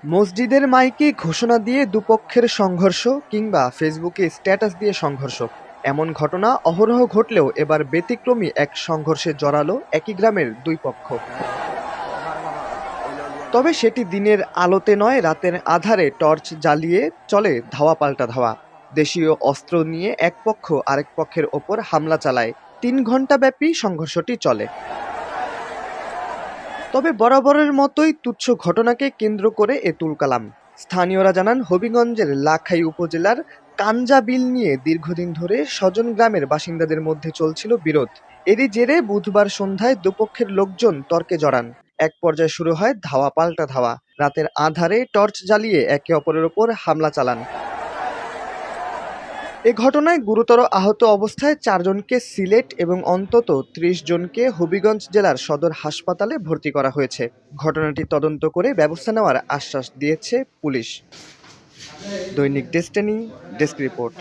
মসজিদের মাইকে ঘোষণা দিয়ে দুপক্ষের সংঘর্ষ কিংবা ফেসবুকে স্ট্যাটাস দিয়ে সংঘর্ষ, এমন ঘটনা অহরহ ঘটলেও এবার ব্যতিক্রমী এক সংঘর্ষে জড়ালো একই গ্রামের দুই পক্ষ। তবে সেটি দিনের আলোতে নয়, রাতের আধারে টর্চ জ্বালিয়ে চলে ধাওয়া পাল্টা ধাওয়া। দেশীয় অস্ত্র নিয়ে এক পক্ষ আরেক পক্ষের ওপর হামলা চালায়। ৩ ঘণ্টাব্যাপী সংঘর্ষটি চলে। তবে বরাবরের মতোই তুচ্ছ ঘটনাকে কেন্দ্র করে এ তুলকালাম। স্থানীয়রা জানান, হবিগঞ্জের লাখাই উপজেলার কাঞ্জা বিল নিয়ে দীর্ঘদিন ধরে স্বজন গ্রামের বাসিন্দাদের মধ্যে চলছিল বিরোধ। এরই জেরে বুধবার সন্ধ্যায় দুপক্ষের লোকজন তর্কে জড়ান। এক পর্যায়ে শুরু হয় ধাওয়া পাল্টা ধাওয়া। রাতের আঁধারে টর্চ জ্বালিয়ে একে অপরের ওপর হামলা চালান। এ ঘটনায় গুরুতর আহত অবস্থায় ৪ জনকে সিলেট এবং অন্তত ৩০ জনকে হবিগঞ্জ জেলার সদর হাসপাতালে ভর্তি করা হয়েছে। ঘটনাটি তদন্ত করে ব্যবস্থা নেওয়ার আশ্বাস দিয়েছে পুলিশ। দৈনিক ডেস্টিনি, ডেস্ক রিপোর্ট।